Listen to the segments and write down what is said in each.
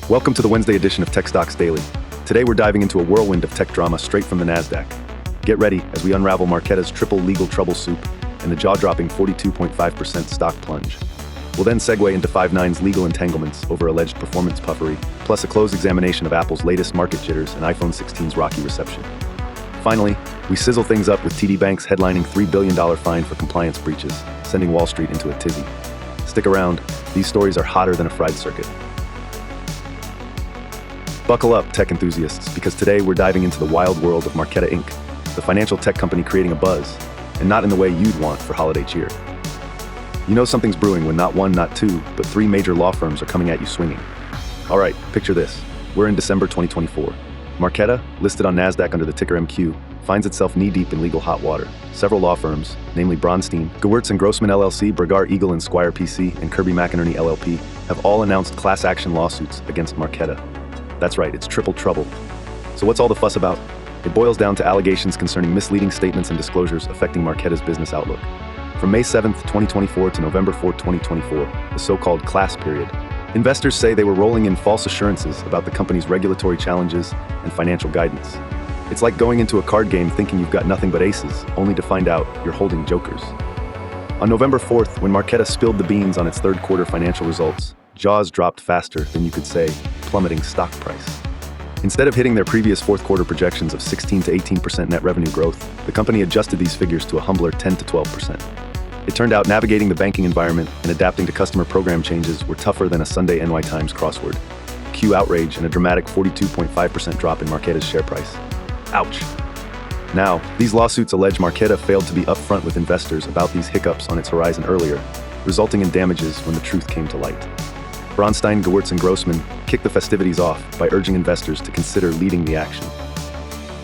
Welcome to the Wednesday edition of Tech Stocks Daily. Today we're diving into a whirlwind of tech drama straight from the NASDAQ. Get ready as we unravel Marqeta's triple legal trouble soup and the jaw-dropping 42.5% stock plunge. We'll then segue into Five9's legal entanglements over alleged performance puffery, plus a close examination of Apple's latest market jitters and iPhone 16's rocky reception. Finally, we sizzle things up with TD Bank's headlining $3 billion fine for compliance breaches, sending Wall Street into a tizzy. Stick around, these stories are hotter than a fried circuit. Buckle up, tech enthusiasts, because today we're diving into the wild world of Marqeta Inc., the financial tech company creating a buzz, and not in the way you'd want for holiday cheer. You know something's brewing when not one, not two, but three major law firms are coming at you swinging. All right, picture this. We're in December 2024. Marqeta, listed on NASDAQ under the ticker MQ, finds itself knee-deep in legal hot water. Several law firms, namely Braunstein, Gewirtz & Grossman LLC, Bregar Eagle & Squire PC, and Kirby McInerney LLP, have all announced class action lawsuits against Marqeta. That's right, it's triple trouble. So what's all the fuss about? It boils down to allegations concerning misleading statements and disclosures affecting Marqeta's business outlook. From May 7th, 2024 to November 4th, 2024, the so-called class period, investors say they were rolling in false assurances about the company's regulatory challenges and financial guidance. It's like going into a card game thinking you've got nothing but aces, only to find out you're holding jokers. On November 4th, when Marqeta spilled the beans on its third quarter financial results, jaws dropped faster than you could say, plummeting stock price. Instead of hitting their previous fourth quarter projections of 16 to 18% net revenue growth, the company adjusted these figures to a humbler 10 to 12%. It turned out navigating the banking environment and adapting to customer program changes were tougher than a Sunday NY Times crossword. Cue outrage and a dramatic 42.5% drop in Marqeta's share price. Ouch. Now, these lawsuits allege Marqeta failed to be upfront with investors about these hiccups on its horizon earlier, resulting in damages when the truth came to light. Braunstein, Gewirtz & Grossman kicked the festivities off by urging investors to consider leading the action.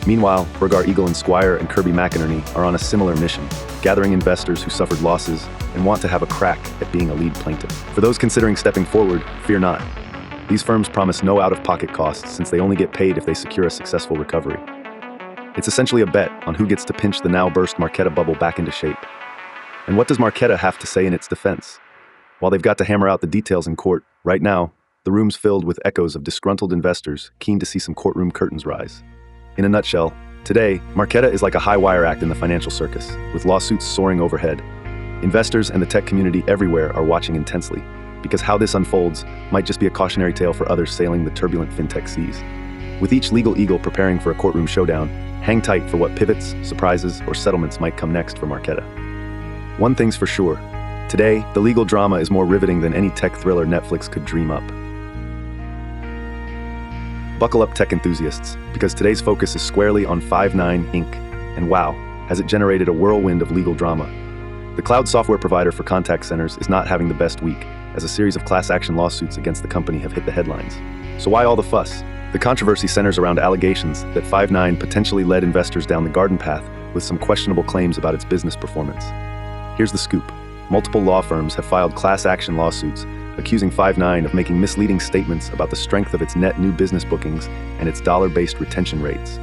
Meanwhile, Bregar Eagle & Squire and Kirby McInerney are on a similar mission, gathering investors who suffered losses and want to have a crack at being a lead plaintiff. For those considering stepping forward, fear not. These firms promise no out-of-pocket costs since they only get paid if they secure a successful recovery. It's essentially a bet on who gets to pinch the now-burst Marqeta bubble back into shape. And what does Marqeta have to say in its defense? While they've got to hammer out the details in court, right now, the room's filled with echoes of disgruntled investors keen to see some courtroom curtains rise. In a nutshell, today, Marqeta is like a high-wire act in the financial circus, with lawsuits soaring overhead. Investors and the tech community everywhere are watching intensely, because how this unfolds might just be a cautionary tale for others sailing the turbulent fintech seas. With each legal eagle preparing for a courtroom showdown, hang tight for what pivots, surprises, or settlements might come next for Marqeta. One thing's for sure. Today, the legal drama is more riveting than any tech thriller Netflix could dream up. Buckle up, tech enthusiasts, because today's focus is squarely on Five9 Inc. And wow, has it generated a whirlwind of legal drama. The cloud software provider for contact centers is not having the best week, as a series of class action lawsuits against the company have hit the headlines. So why all the fuss? The controversy centers around allegations that Five9 potentially led investors down the garden path with some questionable claims about its business performance. Here's the scoop. Multiple law firms have filed class action lawsuits accusing Five9 of making misleading statements about the strength of its net new business bookings and its dollar-based retention rates.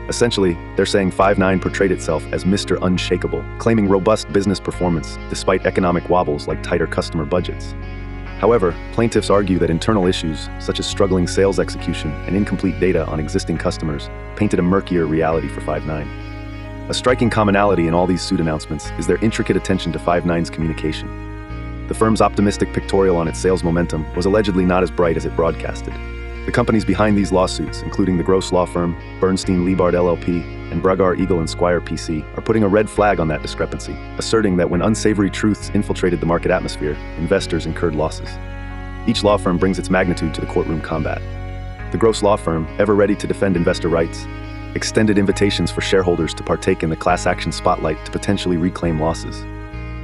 Essentially, they're saying Five9 portrayed itself as Mr. Unshakable, claiming robust business performance despite economic wobbles like tighter customer budgets. However, plaintiffs argue that internal issues, such as struggling sales execution and incomplete data on existing customers, painted a murkier reality for Five9. A striking commonality in all these suit announcements is their intricate attention to Five9's communication. The firm's optimistic pictorial on its sales momentum was allegedly not as bright as it broadcasted. The companies behind these lawsuits, including the Gross law firm, Bernstein Liebard LLP, and Bregar Eagle & Squire PC, are putting a red flag on that discrepancy, asserting that when unsavory truths infiltrated the market atmosphere, investors incurred losses. Each law firm brings its magnitude to the courtroom combat. The Gross law firm, ever ready to defend investor rights, extended invitations for shareholders to partake in the class action spotlight to potentially reclaim losses.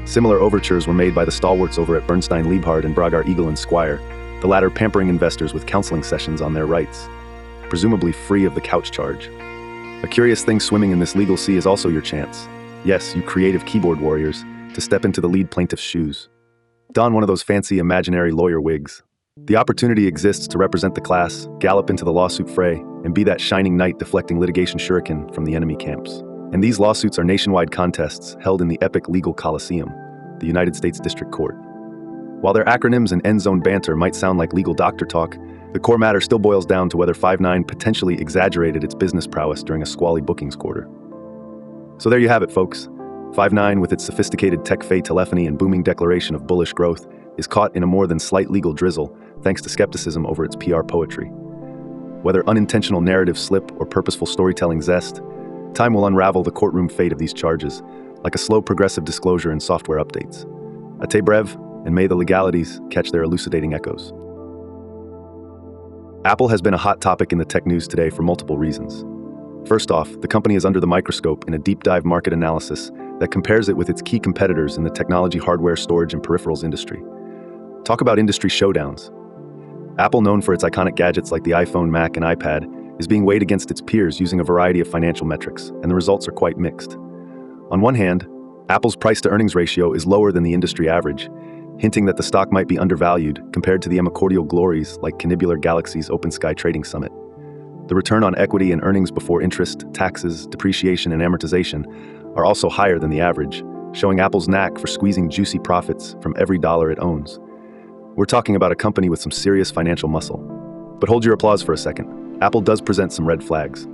Similar overtures were made by the stalwarts over at Bernstein Liebard and Bregar Eagle & Squire, the latter pampering investors with counseling sessions on their rights, presumably free of the couch charge. A curious thing swimming in this legal sea is also your chance. Yes, you creative keyboard warriors, to step into the lead plaintiff's shoes. Don one of those fancy imaginary lawyer wigs. The opportunity exists to represent the class, gallop into the lawsuit fray, and be that shining knight deflecting litigation shuriken from the enemy camps. And these lawsuits are nationwide contests held in the epic legal coliseum, the United States District Court. While their acronyms and end-zone banter might sound like legal doctor talk, The core matter still boils down to whether Five9 potentially exaggerated its business prowess during a squally bookings quarter. So there you have it, folks. Five9, with its sophisticated tech-fey telephony and booming declaration of bullish growth, is caught in a more than slight legal drizzle thanks to skepticism over its PR poetry. Whether unintentional narrative slip or purposeful storytelling zest, time will unravel the courtroom fate of these charges, like a slow progressive disclosure in software updates. Ate brev, and may the legalities catch their elucidating echoes. Apple has been a hot topic in the tech news today for multiple reasons. First off, the company is under the microscope in a deep dive market analysis that compares it with its key competitors in the technology, hardware, storage, and peripherals industry. Talk about industry showdowns. Apple, known for its iconic gadgets like the iPhone, Mac, and iPad, is being weighed against its peers using a variety of financial metrics, and the results are quite mixed. On one hand, Apple's price-to-earnings ratio is lower than the industry average, hinting that the stock might be undervalued compared to the emercordial glories like Cannibular Galaxy's Open Sky Trading Summit. The return on equity and earnings before interest, taxes, depreciation, and amortization are also higher than the average, showing Apple's knack for squeezing juicy profits from every dollar it owns. We're talking about a company with some serious financial muscle. But hold your applause for a second. Apple does present some red flags.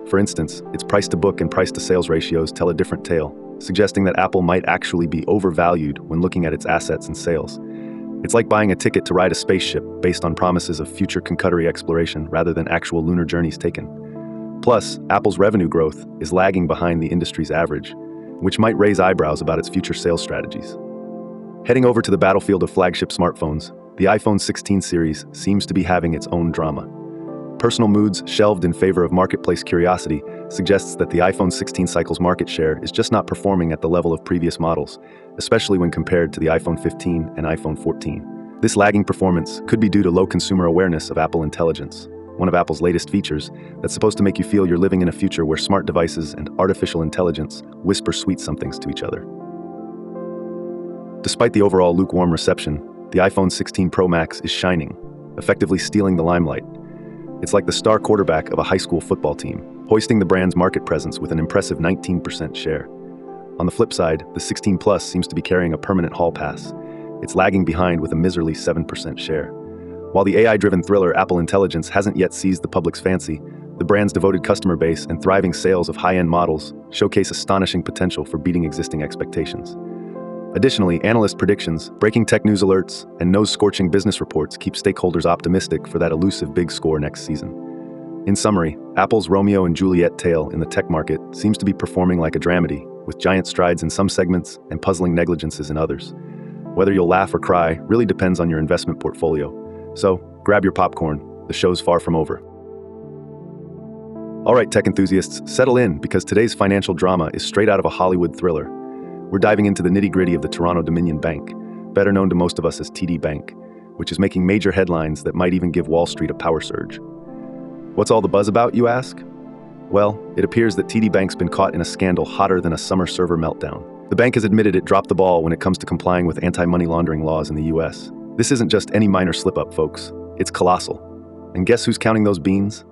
For instance, its price-to-book and price-to-sales ratios tell a different tale, suggesting that Apple might actually be overvalued when looking at its assets and sales. It's like buying a ticket to ride a spaceship based on promises of future concuttery exploration rather than actual lunar journeys taken. Plus, Apple's revenue growth is lagging behind the industry's average, which might raise eyebrows about its future sales strategies. Heading over to the battlefield of flagship smartphones, the iPhone 16 series seems to be having its own drama. Personal moods shelved in favor of marketplace curiosity suggests that the iPhone 16 cycle's market share is just not performing at the level of previous models, especially when compared to the iPhone 15 and iPhone 14. This lagging performance could be due to low consumer awareness of Apple Intelligence, one of Apple's latest features that's supposed to make you feel you're living in a future where smart devices and artificial intelligence whisper sweet somethings to each other. Despite the overall lukewarm reception, the iPhone 16 Pro Max is shining, effectively stealing the limelight. It's like the star quarterback of a high school football team, hoisting the brand's market presence with an impressive 19% share. On the flip side, the 16 Plus seems to be carrying a permanent hall pass. It's lagging behind with a miserly 7% share. While the AI-driven thriller Apple Intelligence hasn't yet seized the public's fancy, the brand's devoted customer base and thriving sales of high-end models showcase astonishing potential for beating existing expectations. Additionally, analyst predictions, breaking tech news alerts, and nose-scorching business reports keep stakeholders optimistic for that elusive big score next season. In summary, Apple's Romeo and Juliet tale in the tech market seems to be performing like a dramedy, with giant strides in some segments and puzzling negligences in others. Whether you'll laugh or cry really depends on your investment portfolio. So, grab your popcorn. The show's far from over. All right, tech enthusiasts, settle in because today's financial drama is straight out of a Hollywood thriller. We're diving into the nitty-gritty of the Toronto Dominion Bank, better known to most of us as TD Bank, which is making major headlines that might even give Wall Street a power surge. What's all the buzz about, you ask? Well, it appears that TD Bank's been caught in a scandal hotter than a summer server meltdown. The bank has admitted it dropped the ball when it comes to complying with anti-money laundering laws in the US. This isn't just any minor slip-up, folks. It's colossal. And guess who's counting those beans?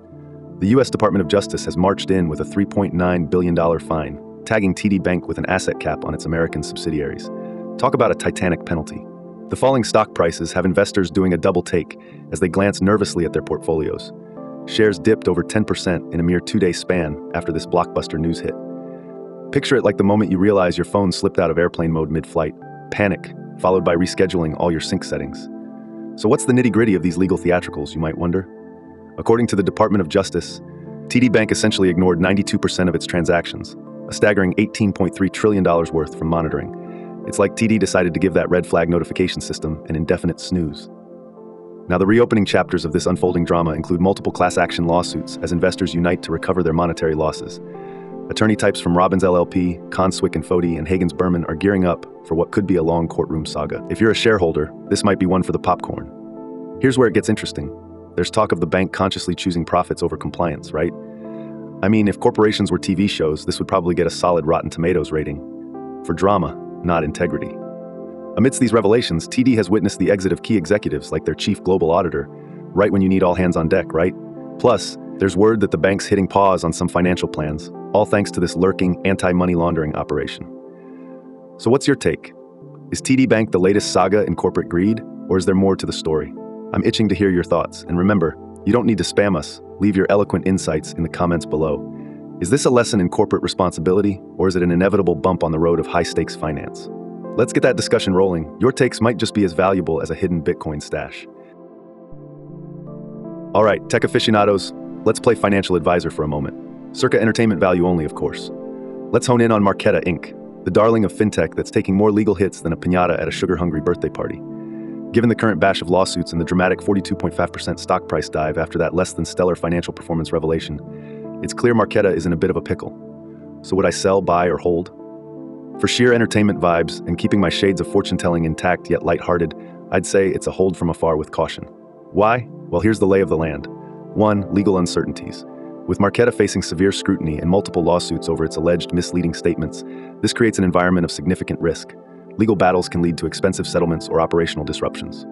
The US Department of Justice has marched in with a $3.9 billion fine, tagging TD Bank with an asset cap on its American subsidiaries. Talk about a titanic penalty. The falling stock prices have investors doing a double take as they glance nervously at their portfolios. Shares dipped over 10% in a mere 2-day span after this blockbuster news hit. Picture it like the moment you realize your phone slipped out of airplane mode mid-flight. Panic, followed by rescheduling all your sync settings. So what's the nitty-gritty of these legal theatricals, you might wonder? According to the Department of Justice, TD Bank essentially ignored 92% of its transactions, a staggering $18.3 trillion worth from monitoring. It's like TD decided to give that red flag notification system an indefinite snooze. Now, the reopening chapters of this unfolding drama include multiple class action lawsuits as investors unite to recover their monetary losses. Attorney types from Robbins LLP, Conswick and Foti, and Hagens Berman are gearing up for what could be a long courtroom saga. If you're a shareholder, this might be one for the popcorn. Here's where it gets interesting. There's talk of the bank consciously choosing profits over compliance, right? I mean, if corporations were TV shows, this would probably get a solid Rotten Tomatoes rating. For drama, not integrity. Amidst these revelations, TD has witnessed the exit of key executives like their chief global auditor, right when you need all hands on deck, right? Plus, there's word that the bank's hitting pause on some financial plans, all thanks to this lurking anti-money laundering operation. So what's your take? Is TD Bank the latest saga in corporate greed, or is there more to the story? I'm itching to hear your thoughts, and remember, you don't need to spam us. Leave your eloquent insights in the comments below. Is this a lesson in corporate responsibility, or is it an inevitable bump on the road of high-stakes finance? Let's get that discussion rolling. Your takes might just be as valuable as a hidden Bitcoin stash. All right, tech aficionados, let's play financial advisor for a moment. Circa entertainment value only, of course. Let's hone in on Marqeta Inc., the darling of fintech that's taking more legal hits than a piñata at a sugar-hungry birthday party. Given the current bash of lawsuits and the dramatic 42.5% stock price dive after that less-than-stellar financial performance revelation, it's clear Marqeta is in a bit of a pickle. So would I sell, buy, or hold? For sheer entertainment vibes and keeping my shades of fortune-telling intact yet lighthearted, I'd say it's a hold from afar with caution. Why? Well, here's the lay of the land. 1. Legal uncertainties. With Marqeta facing severe scrutiny and multiple lawsuits over its alleged misleading statements, this creates an environment of significant risk. Legal battles can lead to expensive settlements or operational disruptions.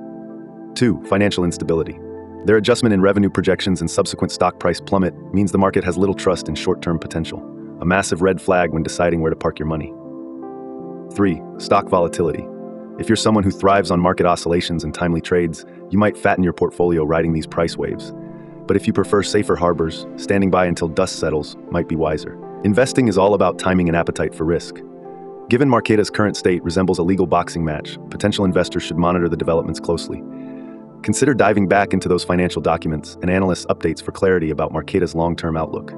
2. Financial instability. Their adjustment in revenue projections and subsequent stock price plummet means the market has little trust in short-term potential, a massive red flag when deciding where to park your money. 3. Stock volatility. If you're someone who thrives on market oscillations and timely trades, you might fatten your portfolio riding these price waves. But if you prefer safer harbors, standing by until dust settles might be wiser. Investing is all about timing and appetite for risk. Given Marqeta's current state resembles a legal boxing match, potential investors should monitor the developments closely. Consider diving back into those financial documents and analyst updates for clarity about Marqeta's long-term outlook.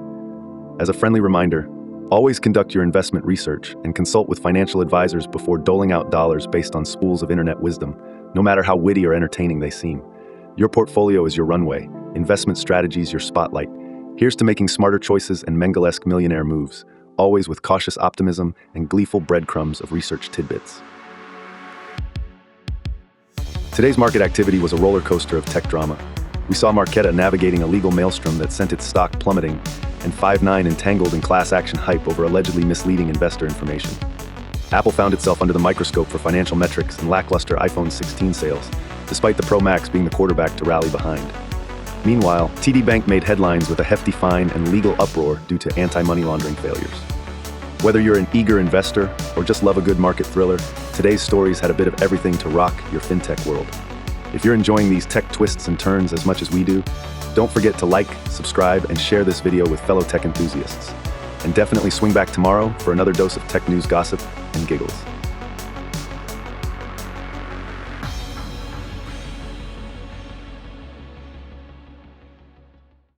As a friendly reminder, always conduct your investment research and consult with financial advisors before doling out dollars based on spools of internet wisdom, no matter how witty or entertaining they seem. Your portfolio is your runway, investment strategies your spotlight. Here's to making smarter choices and Mengele-esque millionaire moves, always with cautious optimism and gleeful breadcrumbs of research tidbits. Today's market activity was a roller coaster of tech drama. We saw Marqeta navigating a legal maelstrom that sent its stock plummeting, and Five9 entangled in class action hype over allegedly misleading investor information. Apple found itself under the microscope for financial metrics and lackluster iPhone 16 sales, despite the Pro Max being the quarterback to rally behind. Meanwhile, TD Bank made headlines with a hefty fine and legal uproar due to anti-money laundering failures. Whether you're an eager investor or just love a good market thriller, today's stories had a bit of everything to rock your fintech world. If you're enjoying these tech twists and turns as much as we do, don't forget to like, subscribe, and share this video with fellow tech enthusiasts. And definitely swing back tomorrow for another dose of tech news gossip and giggles.